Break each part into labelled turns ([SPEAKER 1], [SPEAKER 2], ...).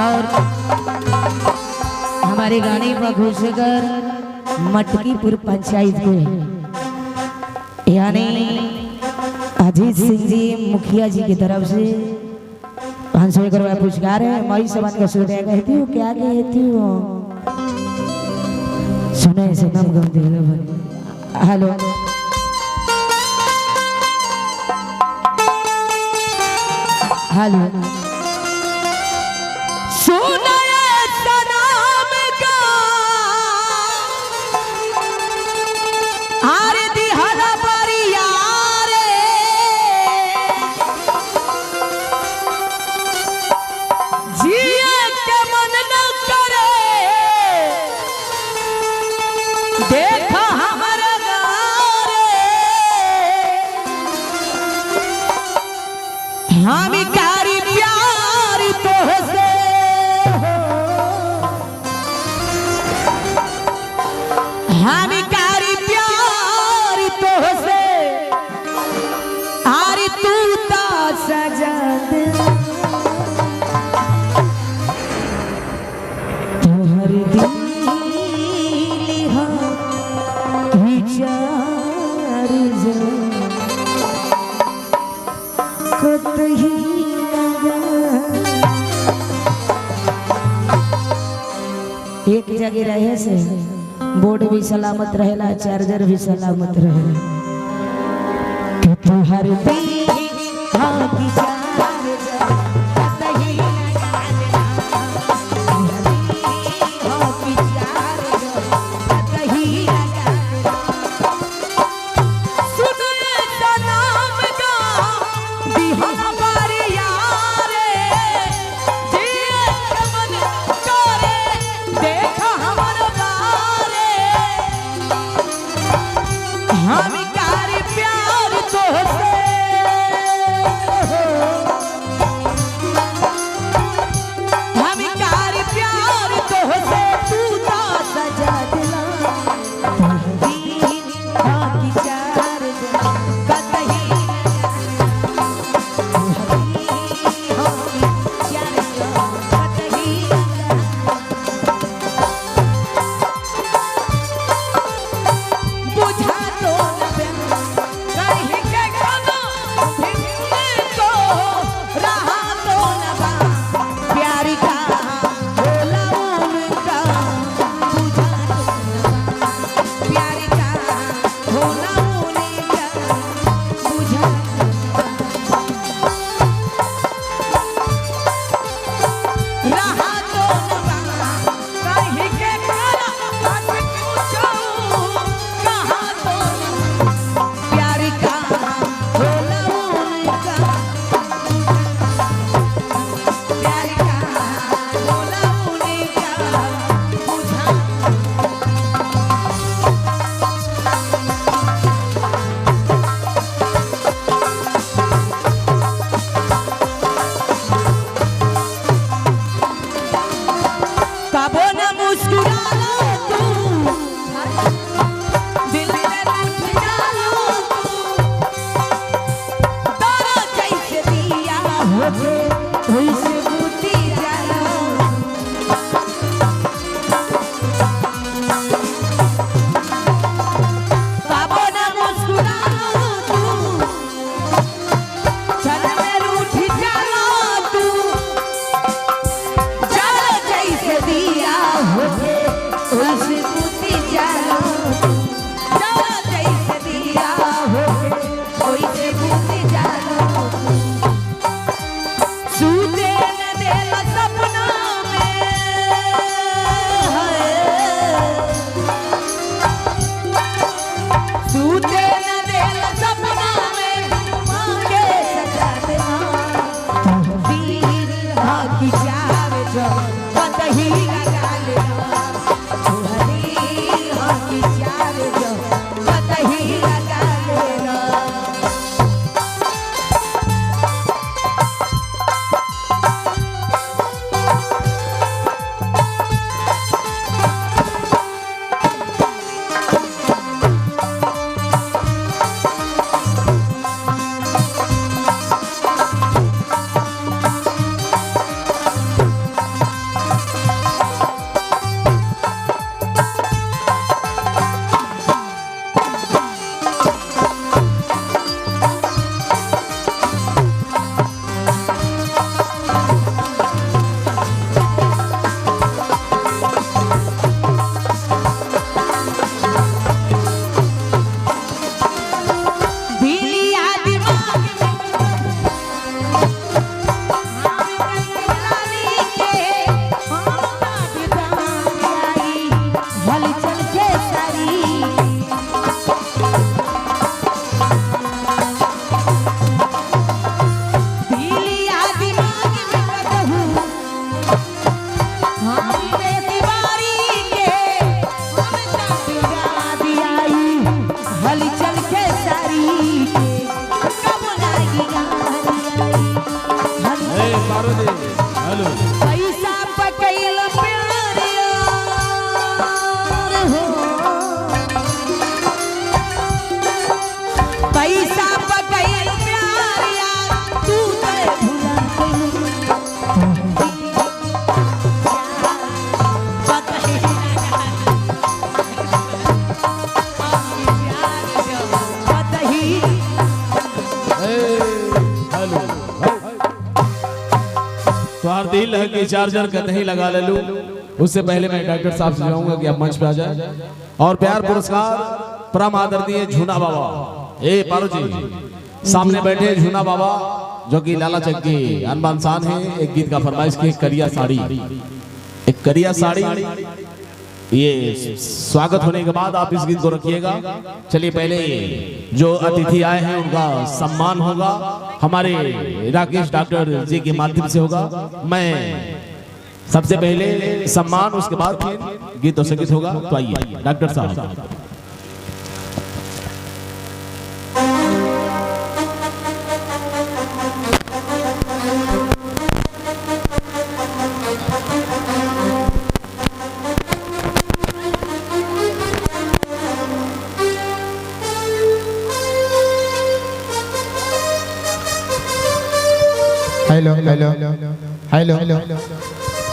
[SPEAKER 1] और हमारे गाने पर घोषकर मटकीपुर पंचायत के यानी अजीत सिंह जी मुखिया जी की तरफ से 501 रुपया पुरस्कार है। मई समान का सुनने कहती हूँ क्या कहती हूँ सुने से नम गम दिल। हेलो हेलो हम कारी प्यार तो से हम कारी प्यार तो से आरे तू ता सजा दे तोहर दिल विचार जो कतही एक जगह रहे से बोर्ड भी सलामत रहेला चार्जर भी सलामत रहेला कि तुहर दिल हाँ की सूते
[SPEAKER 2] जी हेलो।
[SPEAKER 1] पैसा पकैल प्यार यार हो, पैसा पकैल प्यार यार तू ते भुला गई।
[SPEAKER 2] तुम्हारा दिल है कि चार्जर कहीं लगा ले लूं, उससे पहले मैं डॉक्टर साहब से चाहूंगा कि आप मंच पे आ जाए और प्यार पुरस्कार परम आदरणीय झूना बाबा ए पारो जी सामने बैठे झूना बाबा जो कि लाला चक के अनबान शान है। एक गीत का फरमाइश की करिया साड़ी, एक करिया साड़ी। ये स्वागत होने के बाद आप इस गीत को रखिएगा। चलिए पहले जो अतिथि आए हैं उनका सम्मान होगा, हमारे राकेश डॉक्टर जी के माध्यम से होगा। मैं सबसे पहले सम्मान, उसके बाद फिर गीत और संगीत होगा। तो आइए डॉक्टर साहब।
[SPEAKER 3] हेलो हेलो हेलो,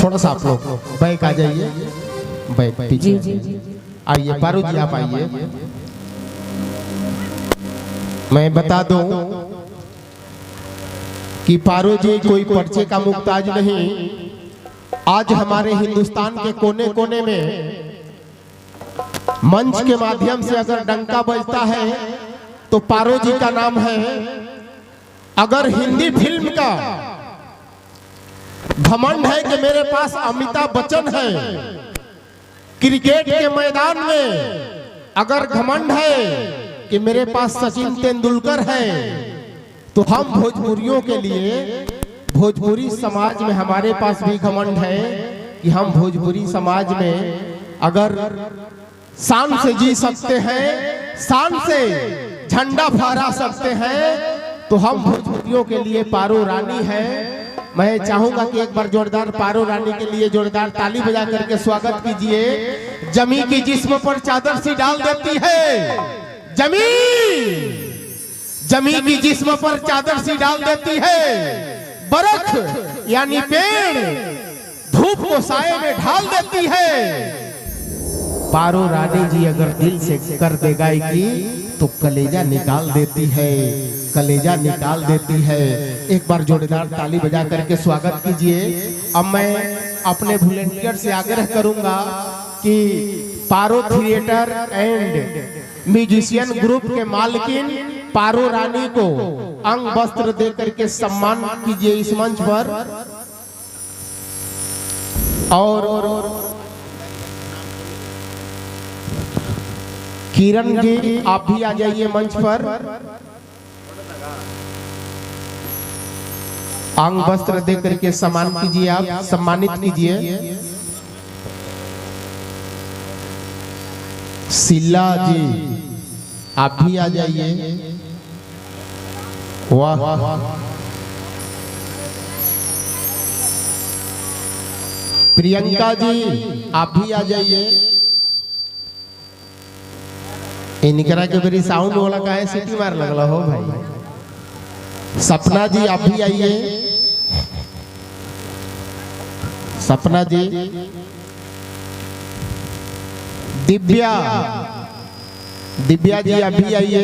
[SPEAKER 3] थोड़ा सा आप लोग बैक आ जाइए, बैक पीछे आइए। पारू जी आप आइए। मैं बता दूं कि पारू जी कोई पर्चे का मुक्ताज नहीं। आज हमारे हिंदुस्तान के कोने कोने में मंच के माध्यम से अगर डंका बजता है तो पारू जी का नाम है। अगर हिंदी फिल्म का घमंड है कि मेरे पास अमिताभ बच्चन है, क्रिकेट के मैदान में अगर घमंड है कि मेरे पास सचिन तेंदुलकर है, तो हम भोजपुरियों के लिए, भोजपुरी समाज में हमारे पास भी घमंड है कि हम भोजपुरी समाज में अगर शान से जी सकते हैं, शान से झंडा फहरा सकते हैं, तो हम भोजपुरियों के लिए पारो रानी है। मैं चाहूंगा कि एक बार जोरदार पारो रानी के लिए जोरदार ताली बजा करके स्वागत कीजिए। जमी की जिस्म पर चादर सी डाल देती है, जमी की जिस्म पर चादर सी डाल देती है। बरख यानी पेड़ धूप को साए में ढाल देती है। पारो रानी जी अगर दिल से कर दे गायकी तो कलेजा निकाल देती है, कलेजा निकाल देती है। एक बार जोरदार ताली बजा करके स्वागत कीजिए। अब मैं अपने वॉलंटियर से आग्रह करूंगा कि Paro theatre and musician group के मालकिन पारो रानी को अंग वस्त्र दे करके सम्मान कीजिए इस मंच पर। और किरण जी आप भी आ जाइए मंच पर। अंग वस्त्र दे करके सम्मान कीजिए, आप सम्मानित कीजिए। शीला जी आप भी आ जाइए। वाह, प्रियंका जी आप भी आ जाइए। इनकरा के मेरी साउंड वाला का है, सीटी मार लगला हो भाई। सपना जी आप भी आइए। सपना जी, दिव्या जी आप भी आइए।